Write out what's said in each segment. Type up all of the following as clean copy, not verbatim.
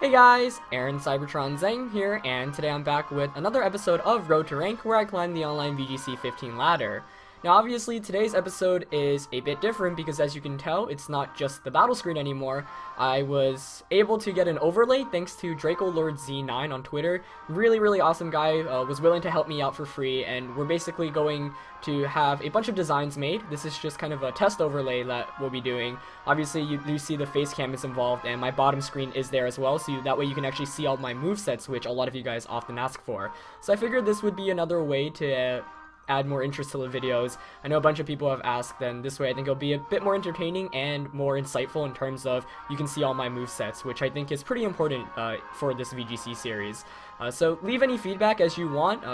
Hey guys, Aaron Cybertron Zeng here, and today I'm back with another episode of Road to Rank where I climb the online VGC 15 ladder. Now obviously today's episode is a bit different because as you can tell, it's not just the battle screen anymore. I was able to get an overlay thanks to Draco Lord Z9 on Twitter. Really awesome guy, was willing to help me out for free, and we're basically going to have a bunch of designs made. This is just kind of a test overlay that we'll be doing. Obviously you do see the face cam is involved and my bottom screen is there as well, so that way you can actually see all my movesets, which a lot of you guys often ask for. So I figured this would be another way to add more interest to the videos. I know a bunch of people have asked, and this way I think it'll be a bit more entertaining and more insightful in terms of you can see all my movesets, which I think is pretty important for this VGC series. So leave any feedback as you want.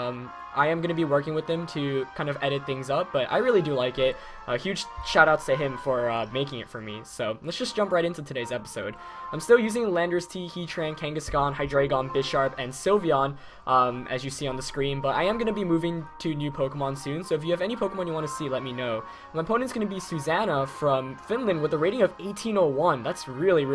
I am going to be working with them to kind of edit things up, but I really do like it. Huge shout outs to him for making it for me. So let's just jump right into today's episode. I'm still using Landorus T, Heatran, Kangaskhan, Hydreigon, Bisharp, and Sylveon, as you see on the screen, but I am going to be moving to new Pokemon soon, so if you have any Pokemon you want to see, let me know. My opponent's going to be Susanna from Finland with a rating of 1801. That's really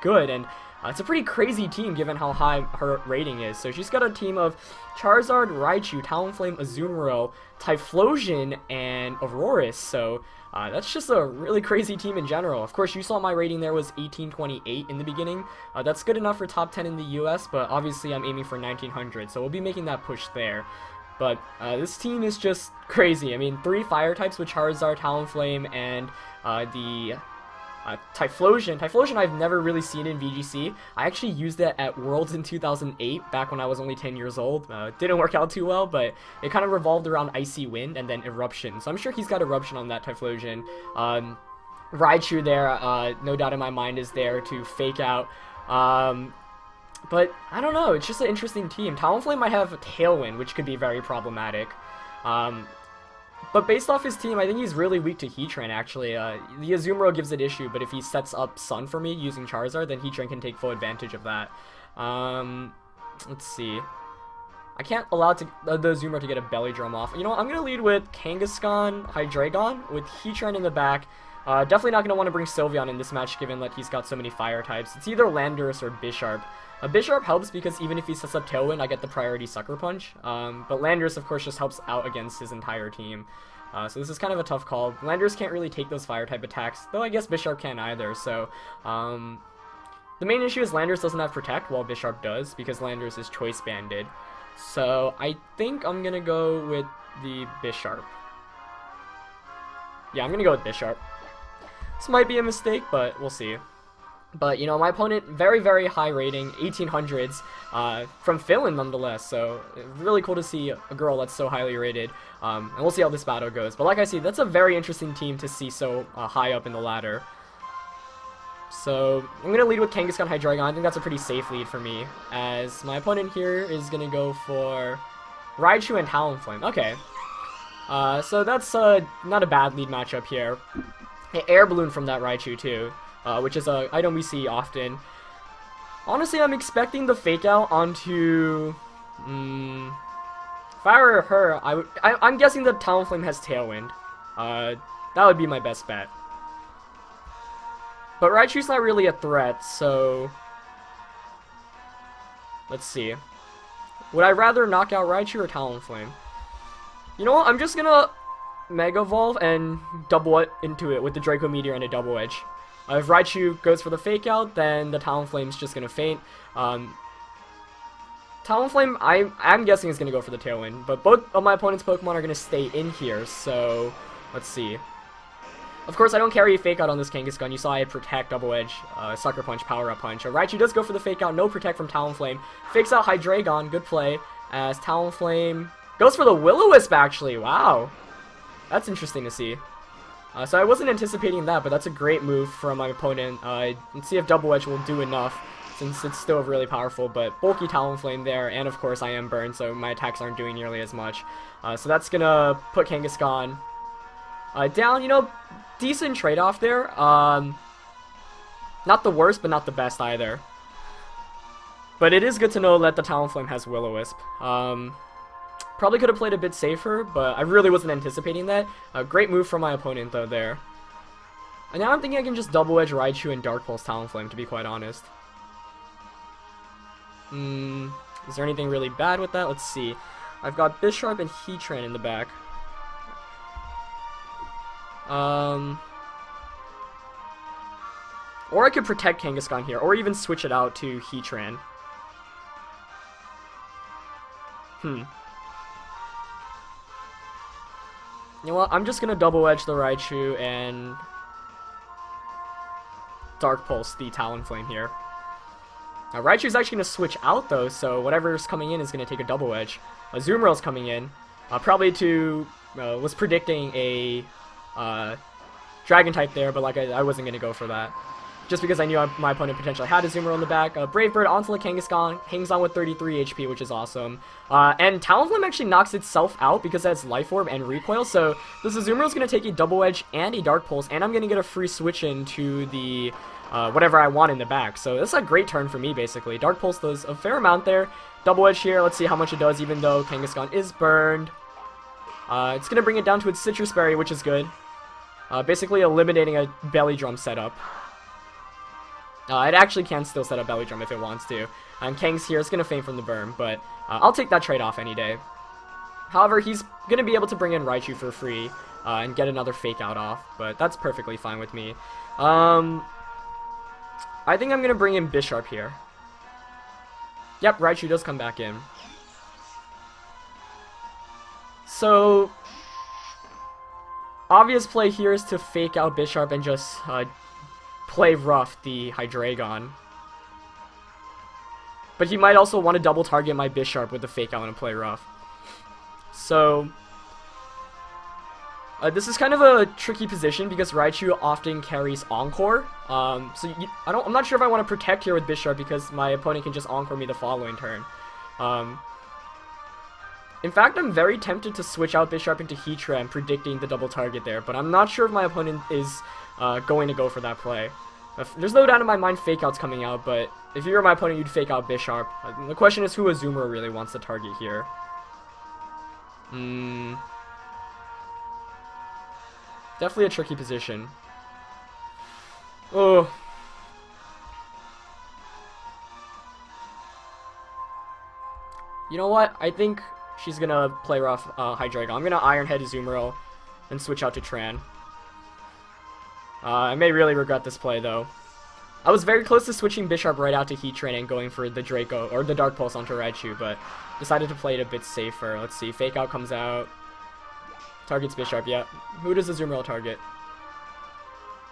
good, and it's a pretty crazy team given how high her rating is. So she's got a team of Charizard, Raichu, Talonflame, Azumarill, Typhlosion, and Aurorus. So that's just a really crazy team in general. Of course, you saw my rating there was 1828 in the beginning. That's good enough for top 10 in the US, but obviously I'm aiming for 1900, so we'll be making that push there. But this team is just crazy. I mean, 3 fire types with Charizard, Talonflame, and the Typhlosion. Typhlosion I've never really seen in VGC. I actually used that at Worlds in 2008, back when I was only 10 years old. Didn't work out too well, but it kind of revolved around Icy Wind and then Eruption. So I'm sure he's got Eruption on that Typhlosion. Raichu there, no doubt in my mind, is there to fake out. But I don't know, it's just an interesting team. Talonflame might have a Tailwind, which could be very problematic. But based off his team, I think he's really weak to Heatran, actually. The Azumarill gives it issue, but if he sets up Sun for me using Charizard, then Heatran can take full advantage of that. Let's see. I can't allow the Azumarill to get a Belly Drum off. You know what, I'm going to lead with Kangaskhan, Hydreigon, with Heatran in the back. Definitely not going to want to bring Sylveon in this match, given that he's got so many fire types. It's either Landorus or Bisharp. Bisharp helps because even if he sets up Tailwind, I get the priority Sucker Punch. But Landorus, of course, just helps out against his entire team. So this is kind of a tough call. Landorus can't really take those fire type attacks, though I guess Bisharp can't either. So the main issue is Landorus doesn't have Protect, while Bisharp does, because Landorus is Choice Banded. So I think I'm going to go with the Bisharp. Yeah, I'm going to go with Bisharp. This might be a mistake, but we'll see. But, you know, my opponent, very high rating, 1800s, from Finland nonetheless, so really cool to see a girl that's so highly rated, and we'll see how this battle goes. But like I see, that's a very interesting team to see so high up in the ladder. So, I'm going to lead with Kangaskhan, Hydreigon. I think that's a pretty safe lead for me, as my opponent here is going to go for Raichu and Talonflame. Okay, so that's not a bad lead matchup here. An Air Balloon from that Raichu too. Which is an item we see often. Honestly, I'm expecting the Fake Out onto... if I were her, I'm guessing that Talonflame has Tailwind. That would be my best bet. But Raichu's not really a threat, so... let's see. Would I rather knock out Raichu or Talonflame? You know what, I'm just gonna Mega Evolve and double it into it with the Draco Meteor and a Double Edge. If Raichu goes for the Fake Out, then the Talonflame's just going to faint. Talonflame, I'm guessing is going to go for the Tailwind, but both of my opponent's Pokemon are going to stay in here, so let's see. Of course, I don't carry a Fake Out on this Kangaskhan. You saw I had Protect, Double Edge, Sucker Punch, Power Up Punch. Raichu does go for the Fake Out, no Protect from Talonflame. Fakes out Hydreigon, good play, as Talonflame goes for the Will-O-Wisp, actually. Wow, that's interesting to see. So I wasn't anticipating that, but that's a great move from my opponent. Let's see if Double Edge will do enough, since it's still really powerful, but bulky Talonflame there, and of course I am burned, so my attacks aren't doing nearly as much. So that's gonna put Kangaskhan down. You know, decent trade-off there. Not the worst, but not the best either. But it is good to know that the Talonflame has Will-O-Wisp. Probably could have played a bit safer, but I really wasn't anticipating that. A great move from my opponent, though, there. And now I'm thinking I can just Double Edge Raichu and Dark Pulse Talonflame, to be quite honest. Is there anything really bad with that? Let's see. I've got Bisharp and Heatran in the back. Or I could protect Kangaskhan here, or even switch it out to Heatran. You know what? I'm just gonna double edge the Raichu and Dark Pulse the Talonflame here. Now Raichu's actually gonna switch out though, so whatever's coming in is gonna take a double edge. Azumarill's coming in, probably to was predicting a Dragon type there, but like I wasn't gonna go for that. Just because I knew my opponent potentially had a Azumarill in the back. Brave Bird onto the Kangaskhan, hangs on with 33 HP, which is awesome. And Talonflame actually knocks itself out because it has Life Orb and Recoil, so this Azumarill's going to take a Double Edge and a Dark Pulse, and I'm going to get a free switch into the whatever I want in the back. So this is a great turn for me, basically. Dark Pulse does a fair amount there. Double Edge here, let's see how much it does, even though Kangaskhan is burned. It's going to bring it down to its Citrus Berry, which is good. Basically eliminating a Belly Drum setup. It actually can still set up Belly Drum if it wants to. And Kang's here is going to faint from the burn, but I'll take that trade-off any day. However, he's going to be able to bring in Raichu for free and get another Fake Out off, but that's perfectly fine with me. I think I'm going to bring in Bisharp here. Yep, Raichu does come back in. So, obvious play here is to Fake Out Bisharp and just play rough the Hydreigon. But he might also want to double target my Bisharp with the Fake Out and play rough. So this is kind of a tricky position because Raichu often carries Encore. I'm not sure if I want to protect here with Bisharp because my opponent can just Encore me the following turn. In fact, I'm very tempted to switch out Bisharp into Heatran, predicting the double target there, but I'm not sure if my opponent is going to go for that play. There's no doubt in my mind Fake Out's coming out, but if you were my opponent, you'd Fake Out Bisharp. The question is who Azumarill really wants to target here. Definitely a tricky position. Oh. You know what? I think she's gonna play rough Hydreigon. I'm gonna Iron Head Azumarill and switch out to Tran. I may really regret this play though. I was very close to switching Bisharp right out to Heatran and going for the Draco or the Dark Pulse onto Raichu, but decided to play it a bit safer. Let's see, Fake Out comes out. Targets Bisharp, yeah. Who does Azumarill target?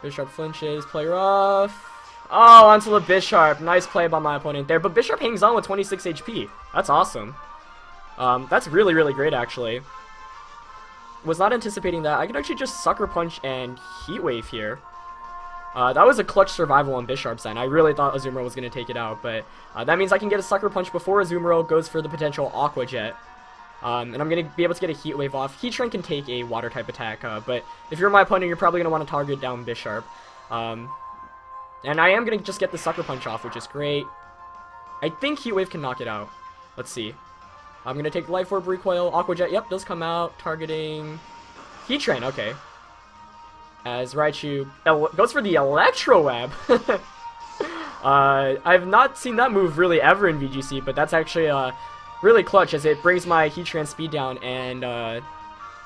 Bisharp flinches, play rough. Oh, onto the Bisharp. Nice play by my opponent there, but Bisharp hangs on with 26 HP. That's awesome. That's really, really great actually. Was not anticipating that. I could actually just Sucker Punch and Heat Wave here. That was a clutch survival on Bisharp's end. I really thought Azumarill was going to take it out, but that means I can get a Sucker Punch before Azumarill goes for the potential Aqua Jet. And I'm going to be able to get a Heat Wave off. Heatran can take a Water type attack, but if you're my opponent, you're probably going to want to target down Bisharp. And I am going to just get the Sucker Punch off, which is great. I think Heat Wave can knock it out. Let's see. I'm going to take Life Orb Recoil. Aqua Jet, yep, does come out. Targeting Heatran, okay. As Raichu goes for the Electro Web. I've not seen that move really ever in VGC, but that's actually really clutch as it brings my Heatran speed down. And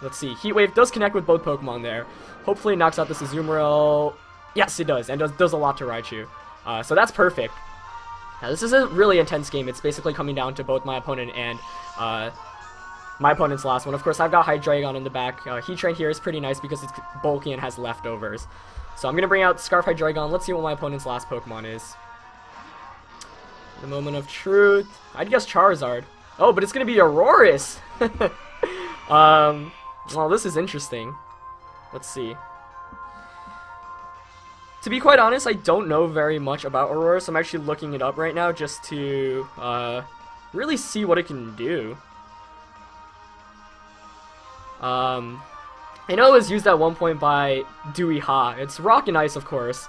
let's see, Heat Wave does connect with both Pokemon there. Hopefully it knocks out this Azumarill. Yes, it does, and does a lot to Raichu. So that's perfect. Now, this is a really intense game. It's basically coming down to both my opponent and my opponent's last one. Of course, I've got Hydreigon in the back. Heatran here is pretty nice because it's bulky and has leftovers. So I'm going to bring out Scarf Hydreigon. Let's see what my opponent's last Pokemon is. The moment of truth. I'd guess Charizard. Oh, but it's going to be Aurorus. Well, this is interesting. Let's see. To be quite honest, I don't know very much about Aurorus. I'm actually looking it up right now just to really see what it can do. I know it was used at one point by Dewey Ha. It's Rock and Ice, of course.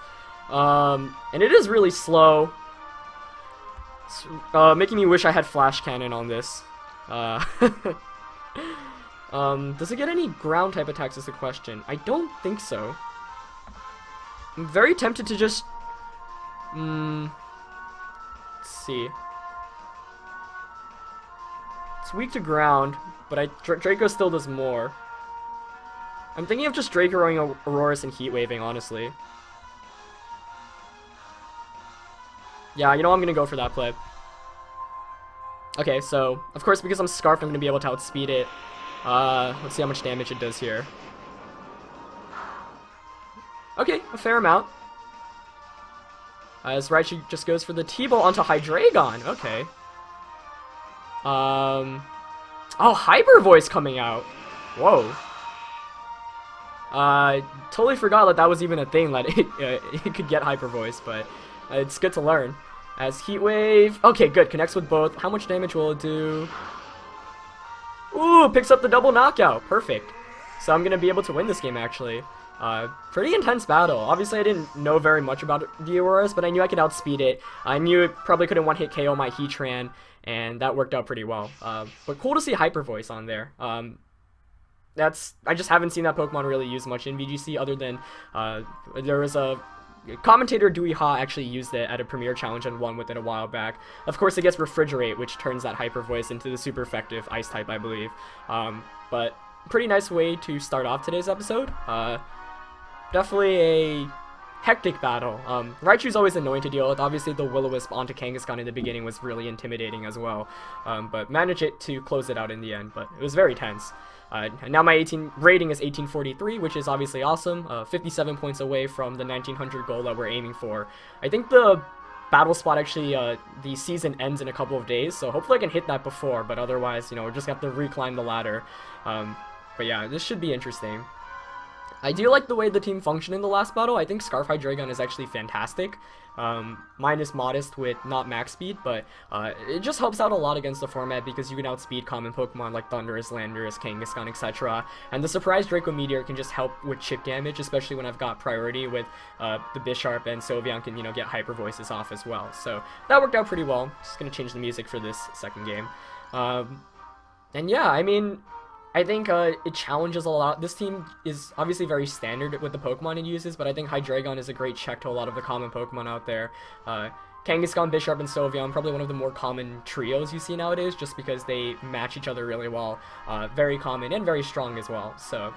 And it is really slow. It's, making me wish I had Flash Cannon on this. Does it get any ground type attacks is the question. I don't think so. I'm very tempted to just... let's see. It's weak to ground, but Draco still does more. I'm thinking of just Dracoing Aurorus and Heat Waving, honestly. Yeah, you know I'm gonna go for that play. Okay, so, of course, because I'm Scarfed, I'm gonna be able to outspeed it. Let's see how much damage it does here. Okay, a fair amount. As Raichu just goes for the T-Bolt onto Hydreigon. Okay. Oh, Hyper Voice coming out. Whoa. Totally forgot that that was even a thing, that it could get Hyper Voice, but it's good to learn. As Heat Wave. Okay, good. Connects with both. How much damage will it do? Ooh, picks up the double knockout. Perfect. So I'm going to be able to win this game, actually. Pretty intense battle. Obviously, I didn't know very much about the Aurorus, but I knew I could outspeed it. I knew it probably couldn't one-hit KO my Heatran, and that worked out pretty well. But cool to see Hyper Voice on there. I just haven't seen that Pokemon really used much in VGC, other than there was a commentator Dewey Ha actually used it at a Premier Challenge and won with it a while back. Of course, it gets Refrigerate, which turns that Hyper Voice into the super effective Ice type, I believe. But pretty nice way to start off today's episode. Definitely a hectic battle. Raichu's always annoying to deal with. Obviously, the Will-O-Wisp onto Kangaskhan in the beginning was really intimidating as well. But managed it to close it out in the end, but it was very tense. And now my rating is 1843, which is obviously awesome. 57 points away from the 1900 goal that we're aiming for. I think the battle spot actually, the season ends in a couple of days, so hopefully I can hit that before, but otherwise, you know, we're just gonna have to reclimb the ladder. But yeah, this should be interesting. I do like the way the team functioned in the last battle. I think Scarf Hydreigon is actually fantastic. Mine is modest with not max speed, but it just helps out a lot against the format because you can outspeed common Pokemon like Thundurus, Landorus, Kangaskhan, etc. And the Surprise Draco Meteor can just help with chip damage, especially when I've got priority with the Bisharp, and Sylveon can, you know, get Hyper Voices off as well. So that worked out pretty well. Just gonna change the music for this second game. And yeah, I mean, I think it challenges a lot. This team is obviously very standard with the Pokemon it uses, but I think Hydreigon is a great check to a lot of the common Pokemon out there. Kangaskhan, Bisharp, and Sylveon, probably one of the more common trios you see nowadays, just because they match each other really well. Very common and very strong as well. So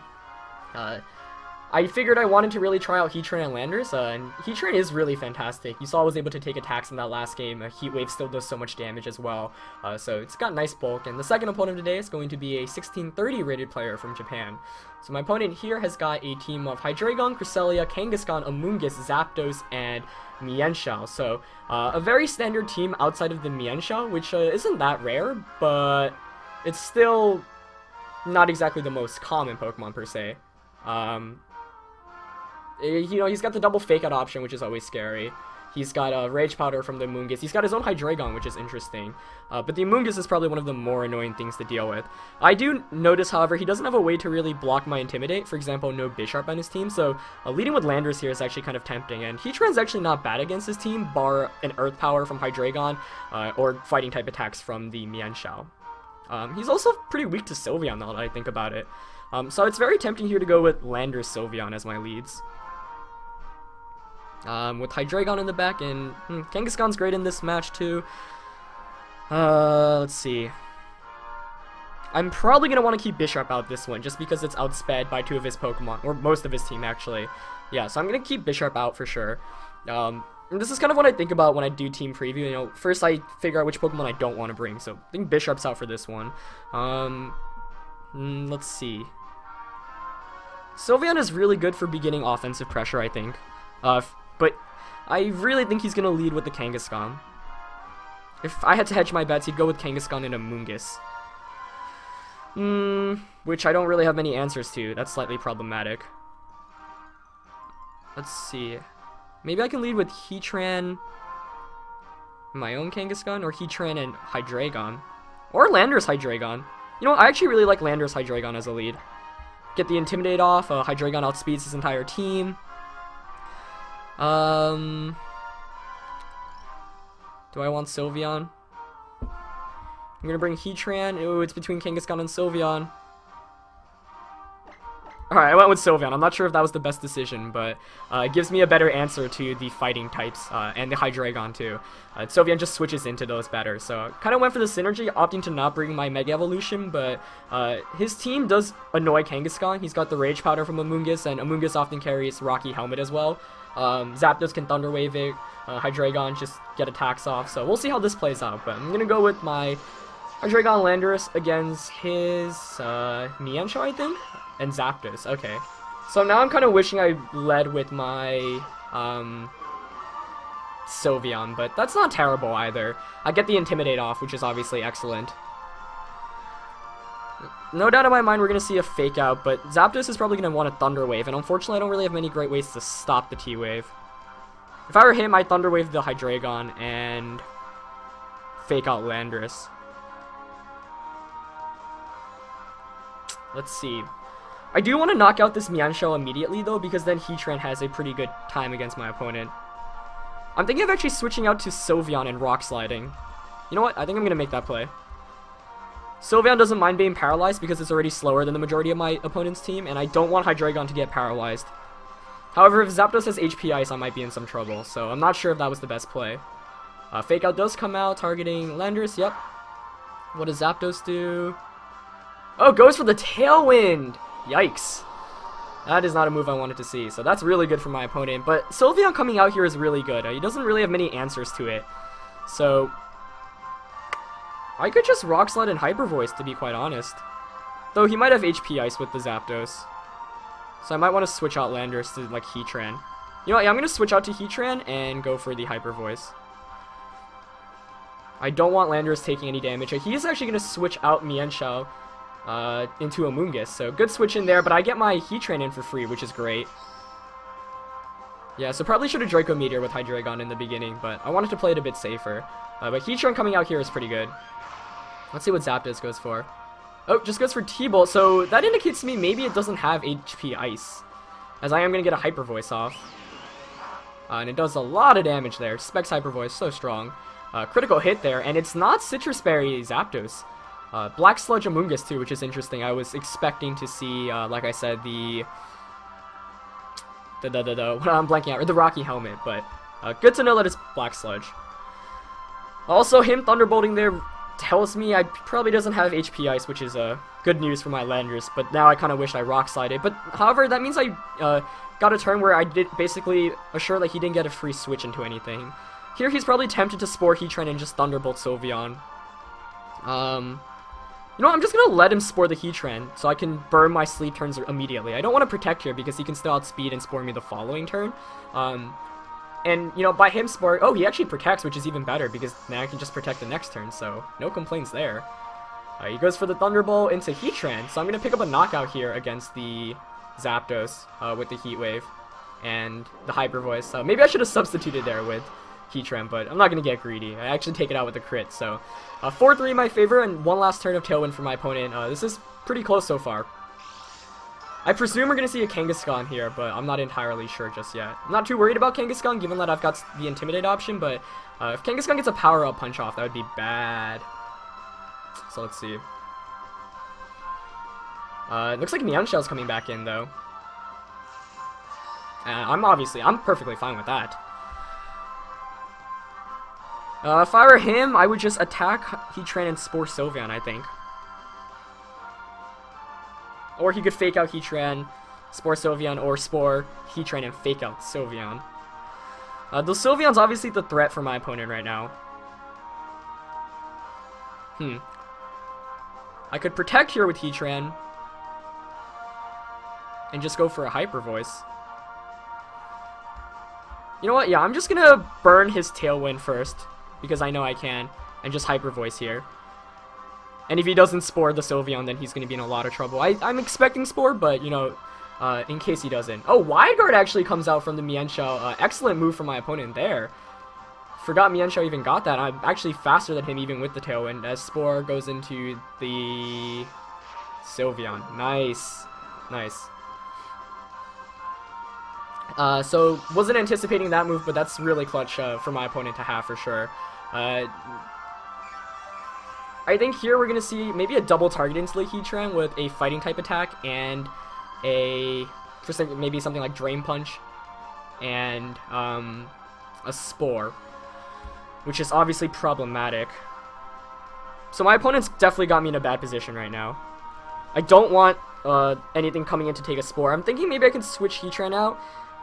I figured I wanted to really try out Heatran and Landorus, and Heatran is really fantastic. You saw I was able to take attacks in that last game. Heat Wave still does so much damage as well, so it's got nice bulk. And the second opponent today is going to be a 1630 rated player from Japan. So my opponent here has got a team of Hydreigon, Cresselia, Kangaskhan, Amoonguss, Zapdos, and Mienshao. So a very standard team outside of the Mienshao, which isn't that rare, but it's still not exactly the most common Pokemon per se. You know, he's got the double fake out option, which is always scary. He's got a Rage Powder from the Amoonguss. He's got his own Hydreigon, which is interesting. But the Amoonguss is probably one of the more annoying things to deal with. I do notice, however, he doesn't have a way to really block my Intimidate. For example, no Bisharp on his team. So leading with Landorus here is actually kind of tempting. And Heatran's actually not bad against his team, bar an Earth Power from Hydreigon or Fighting type attacks from the Mienshao. He's also pretty weak to Sylveon now that I think about it. So it's very tempting here to go with Landorus Sylveon as my leads. With Hydreigon in the back, and Kangaskhan's great in this match too. Let's see. I'm probably going to want to keep Bisharp out this one, just because it's outsped by two of his Pokemon, or most of his team actually. Yeah, so I'm going to keep Bisharp out for sure. And this is kind of what I think about when I do team preview. You know, first I figure out which Pokemon I don't want to bring, so I think Bisharp's out for this one. Let's see. Sylveon is really good for beginning offensive pressure, I think. But I really think he's going to lead with the Kangaskhan. If I had to hedge my bets, he'd go with Kangaskhan and Amoonguss. Which I don't really have many answers to. That's slightly problematic. Let's see. Maybe I can lead with Heatran, my own Kangaskhan, or Heatran and Hydreigon. Or Landorus Hydreigon. You know what? I actually really like Landorus Hydreigon as a lead. Get the Intimidate off. Hydreigon outspeeds his entire team. Do I want Sylveon? I'm gonna bring Heatran. Ooh, it's between Kangaskhan and Sylveon. Alright, I went with Sylveon. I'm not sure if that was the best decision, but it gives me a better answer to the fighting types, and the Hydreigon too. Sylveon just switches into those better, so kind of went for the synergy, opting to not bring my Mega Evolution, but his team does annoy Kangaskhan. He's got the Rage Powder from Amoonguss, and Amoonguss often carries Rocky Helmet as well. Zapdos can Thunder Wave it, Hydreigon just get attacks off, so we'll see how this plays out, but I'm gonna go with my Hydreigon Landorus against his Mienshao, I think? And Zapdos, okay. So now I'm kind of wishing I led with my Sylveon, but that's not terrible either. I get the Intimidate off, which is obviously excellent. No doubt in my mind we're going to see a Fake Out, but Zapdos is probably going to want a Thunder Wave, and unfortunately I don't really have many great ways to stop the T-Wave. If I were him, I'd Thunder Wave the Hydreigon and Fake Out Landorus. Let's see. I do want to knock out this Mienshao immediately, though, because then Heatran has a pretty good time against my opponent. I'm thinking of actually switching out to Sylveon and Rock Sliding. You know what? I think I'm going to make that play. Sylveon doesn't mind being paralyzed because it's already slower than the majority of my opponent's team, and I don't want Hydreigon to get paralyzed. However, if Zapdos has HP Ice, I might be in some trouble, so I'm not sure if that was the best play. Fake Out does come out, targeting Landorus, yep. What does Zapdos do? Oh, goes for the Tailwind! Yikes. That is not a move I wanted to see, so that's really good for my opponent. But Sylveon coming out here is really good. He doesn't really have many answers to it. So I could just Rock Slide and Hyper Voice, to be quite honest. Though he might have HP Ice with the Zapdos. So I might want to switch out Landorus to, like, Heatran. You know what, yeah, I'm going to switch out to Heatran and go for the Hyper Voice. I don't want Landorus taking any damage. He is actually going to switch out Mienshao into Amoonguss, so good switch in there, but I get my Heatran in for free, which is great. Yeah, so probably should have Draco Meteor with Hydreigon in the beginning, but I wanted to play it a bit safer. But Heatran coming out here is pretty good. Let's see what Zapdos goes for. Oh, just goes for T-Bolt, so that indicates to me maybe it doesn't have HP Ice, as I am going to get a Hyper Voice off. And it does a lot of damage there. Specs Hyper Voice, so strong. Critical hit there, and it's not Citrus Berry Zapdos. Black Sludge Amoonguss too, which is interesting. I was expecting to see, like I said, what I'm blanking out, or the Rocky Helmet, but good to know that it's Black Sludge. Also, him Thunderbolting there tells me I probably doesn't have HP Ice, which is good news for my Landorus, but now I kind of wish I Rock Slided. But however, that means I got a turn where I did basically assure that he didn't get a free switch into anything. Here he's probably tempted to Spore Heatran and just Thunderbolt Sylveon. You know what, I'm just going to let him Spore the Heatran, so I can burn my sleep turns immediately. I don't want to Protect here, because he can still outspeed and Spore me the following turn. And, you know, by him Spore... Oh, he actually Protects, which is even better, because now I can just Protect the next turn, so no complaints there. He goes for the Thunderbolt into Heatran, so I'm going to pick up a knockout here against the Zapdos with the Heat Wave and the Hyper Voice. So maybe I should have substituted there with Heatran, but I'm not going to get greedy. I actually take it out with a crit, so 4-3 my favor, and one last turn of Tailwind for my opponent. This is pretty close so far. I presume we're going to see a Kangaskhan here, but I'm not entirely sure just yet. I'm not too worried about Kangaskhan, given that I've got the Intimidate option, but if Kangaskhan gets a Power-Up Punch-Off, that would be bad. So let's see. It looks like Mienshao's coming back in, though. I'm perfectly fine with that. If I were him, I would just attack Heatran and Spore Sylveon, I think. Or he could Fake Out Heatran, Spore Sylveon, or Spore Heatran and Fake Out Sylveon. The Sylveon's obviously the threat for my opponent right now. I could Protect here with Heatran and just go for a Hyper Voice. You know what? Yeah, I'm just gonna burn his Tailwind first, because I know I can, and just Hyper Voice here. And if he doesn't Spore the Sylveon, then he's going to be in a lot of trouble. I'm expecting Spore, but, you know, in case he doesn't. Oh, Wide Guard actually comes out from the Mienshao. Excellent move from my opponent there. Forgot Mienshao even got that. I'm actually faster than him even with the Tailwind, as Spore goes into the Sylveon. Nice. Nice. So, wasn't anticipating that move, but that's really clutch for my opponent to have for sure. I think here we're going to see maybe a double target into the Heatran with a Fighting type attack and maybe something like Drain Punch and a Spore, which is obviously problematic. So my opponent's definitely got me in a bad position right now. I don't want anything coming in to take a Spore. I'm thinking maybe I can switch Heatran out,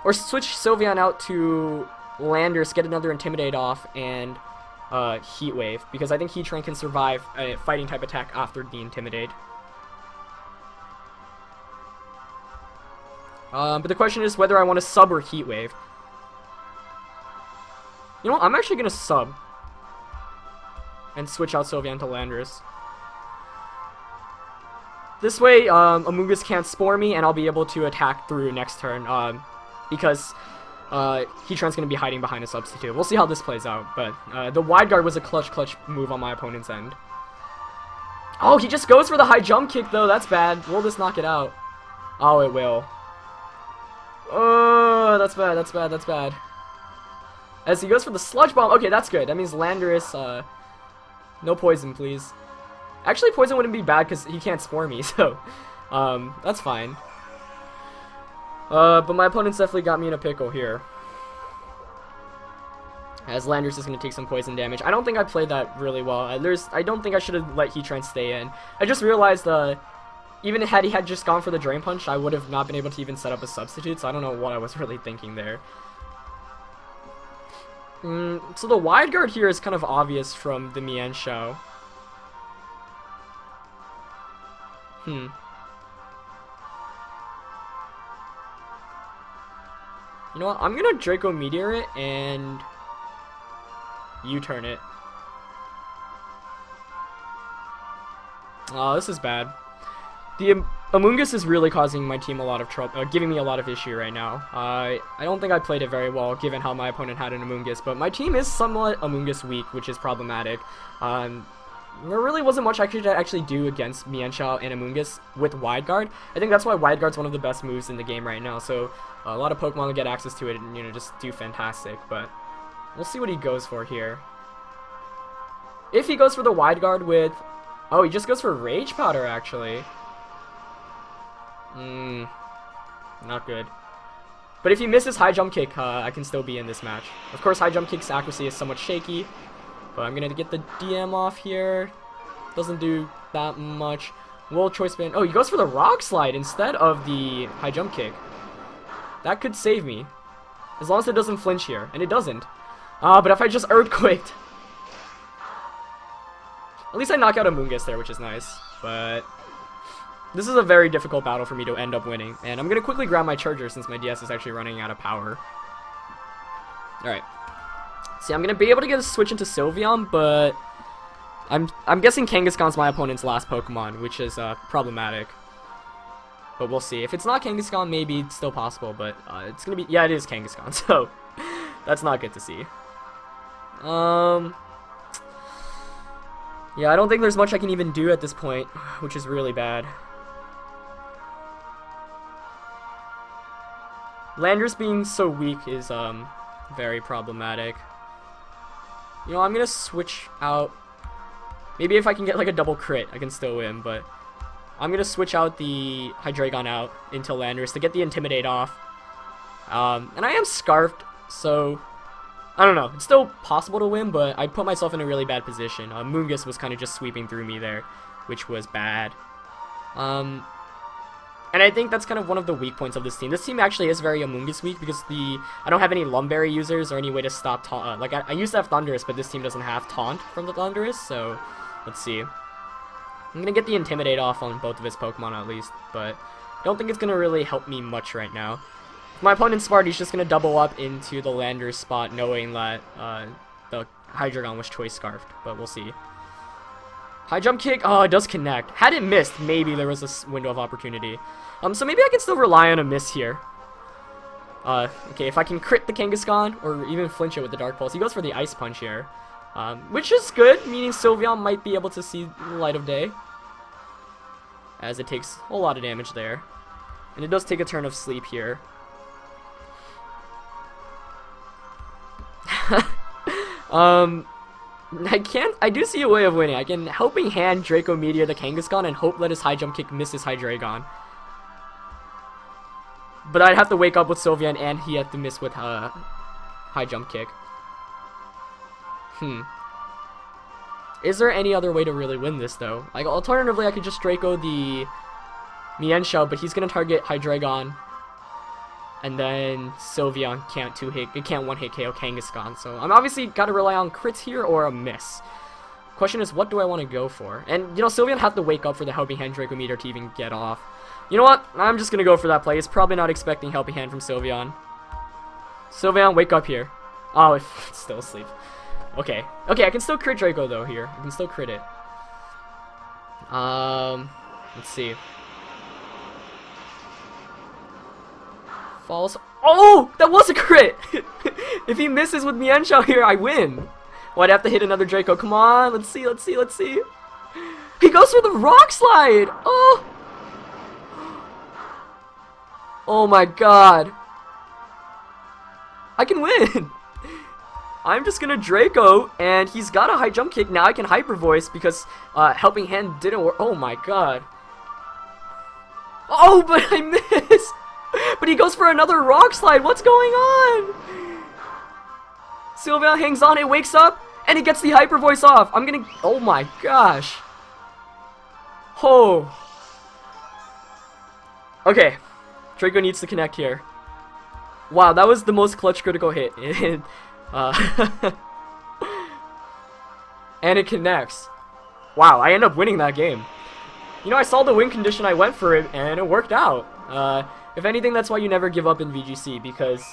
or switch Sylveon out to Landorus, get another Intimidate off, and Heat Wave, because I think Heatran can survive a fighting type attack after the Intimidate. But the question is whether I want to sub or Heat Wave. You know what? I'm actually going to sub and switch out Sylveon to Landorus. This way, Amoonguss can't Spore me, and I'll be able to attack through next turn, because Heatran's going to be hiding behind a substitute. We'll see how this plays out, but the Wide Guard was a clutch move on my opponent's end. Oh, he just goes for the high jump kick, though. That's bad. Will this knock it out? Oh, it will. Oh, that's bad, that's bad, that's bad. As he goes for the Sludge Bomb. Okay, that's good. That means Landorus, no poison, please. Actually, poison wouldn't be bad because he can't Spore me, so that's fine. But my opponent's definitely got me in a pickle here, as Landorus is going to take some poison damage. I don't think I played that really well. I don't think I should have let Heatran stay in. I just realized even had he just gone for the Drain Punch, I would have not been able to even set up a substitute, so I don't know what I was really thinking there. So the Wide Guard here is kind of obvious from the Mienshao. You know what? I'm gonna Draco Meteor it and U-turn it. Oh, this is bad. The Amoonguss is really causing my team a lot of trouble, giving me a lot of issue right now. I don't think I played it very well, given how my opponent had an Amoonguss, but my team is somewhat Amoonguss weak, which is problematic. There really wasn't much I could actually do against Mienshao and Amoonguss with Wide Guard. I think that's why Wide Guard's one of the best moves in the game right now, so a lot of Pokemon will get access to it and, you know, just do fantastic, but we'll see what he goes for here. If he goes for the Wide Guard with... Oh, he just goes for Rage Powder, actually. Not good. But if he misses High Jump Kick, I can still be in this match. Of course, High Jump Kick's accuracy is somewhat shaky, but I'm gonna get the DM off here. Doesn't do that much. Will Choice Band. Oh, he goes for the Rock Slide instead of the High Jump Kick. That could save me, as long as it doesn't flinch here, and it doesn't. But if I just Earthquaked, at least I knock out a Amoonguss there, which is nice. But this is a very difficult battle for me to end up winning, and I'm gonna quickly grab my charger since my DS is actually running out of power. All right. See, I'm gonna be able to get a switch into Sylveon, but I'm guessing Kangaskhan's my opponent's last Pokemon, which is problematic. But we'll see. If it's not Kangaskhan, maybe it's still possible, but it's gonna be... Yeah, it is Kangaskhan, so that's not good to see. Yeah, I don't think there's much I can even do at this point, which is really bad. Landorus being so weak is very problematic. You know, I'm gonna switch out. Maybe if I can get like a double crit, I can still win, but I'm gonna switch out the Hydreigon out into Landorus to get the Intimidate off. And I am Scarfed, so I don't know. It's still possible to win, but I put myself in a really bad position. Moongus was kind of just sweeping through me there, which was bad. And I think that's kind of one of the weak points of this team. This team actually is very Amoonguss weak because I don't have any Lumberry users or any way to stop Taunt. Like, I used to have Thundurus, but this team doesn't have Taunt from the Thundurus, so let's see. I'm going to get the Intimidate off on both of his Pokemon at least, but I don't think it's going to really help me much right now. If my opponent's smart, he's just going to double up into the Landorus spot knowing that the Hydreigon was Choice Scarfed, but we'll see. High Jump Kick, oh, it does connect. Had it missed, maybe there was a window of opportunity. So maybe I can still rely on a miss here. Okay, if I can crit the Kangaskhan, or even flinch it with the Dark Pulse. He goes for the Ice Punch here, which is good, meaning Sylveon might be able to see the light of day, as it takes a lot of damage there. And it does take a turn of sleep here. I do see a way of winning. I can Helping Hand Draco Meteor the Kangaskhan and hope that his High Jump Kick misses Hydreigon. But I'd have to wake up with Sylveon, and he had to miss with high jump kick. Is there any other way to really win this, though? Like, alternatively, I could just Draco the Mienshao, but he's gonna target Hydreigon. And then Sylveon can't one-hit KO Kangaskhan, so I'm obviously gotta rely on crits here or a miss. Question is, what do I want to go for? And, you know, Sylveon had to wake up for the Helping Hand Draco meter to even get off. You know what? I'm just gonna go for that play. It's probably not expecting Helping Hand from Sylveon. Sylveon, wake up here. Oh, it's still asleep. Okay. Okay, I can still crit Draco, though, here. I can still crit it. Let's see. Falls. Oh! That was a crit! If he misses with Mienshao here, I win. Well, I'd have to hit another Draco. Come on, let's see, let's see, let's see. He goes for the Rock Slide! Oh! Oh my god. I can win! I'm just gonna Draco, and he's got a high jump kick. Now I can Hyper Voice because Helping Hand didn't work. Oh my god. Oh, but I missed! But he goes for another Rock Slide. What's going on? Sylveon hangs on, it wakes up, and it gets the Hyper Voice off. I'm gonna... Oh my gosh. Oh. Okay. Draco needs to connect here. Wow, that was the most clutch critical hit. And it connects. Wow, I end up winning that game. You know, I saw the win condition, I went for it, and it worked out. If anything, that's why you never give up in VGC, because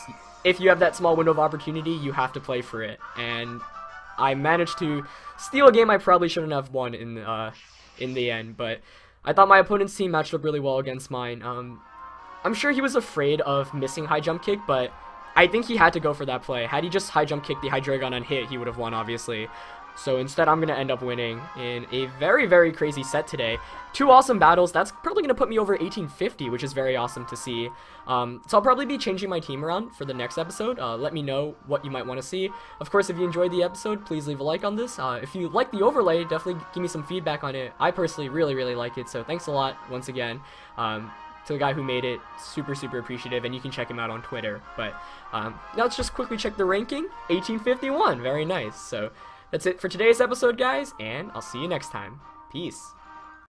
if you have that small window of opportunity, you have to play for it. And I managed to steal a game I probably shouldn't have won in the end, but I thought my opponent's team matched up really well against mine. I'm sure he was afraid of missing high jump kick, but I think he had to go for that play. Had he just high jump kicked the Hydreigon and hit, he would have won, obviously. So instead, I'm going to end up winning in a very, very crazy set today. 2 awesome battles. That's probably going to put me over 1850, which is very awesome to see. So I'll probably be changing my team around for the next episode. Let me know what you might want to see. Of course, if you enjoyed the episode, please leave a like on this. If you like the overlay, definitely give me some feedback on it. I personally really, really like it, so thanks a lot once again. To the guy who made it, super, super appreciative, and you can check him out on Twitter. But now let's just quickly check the ranking. 1851, very nice. So that's it for today's episode, guys, and I'll see you next time. Peace.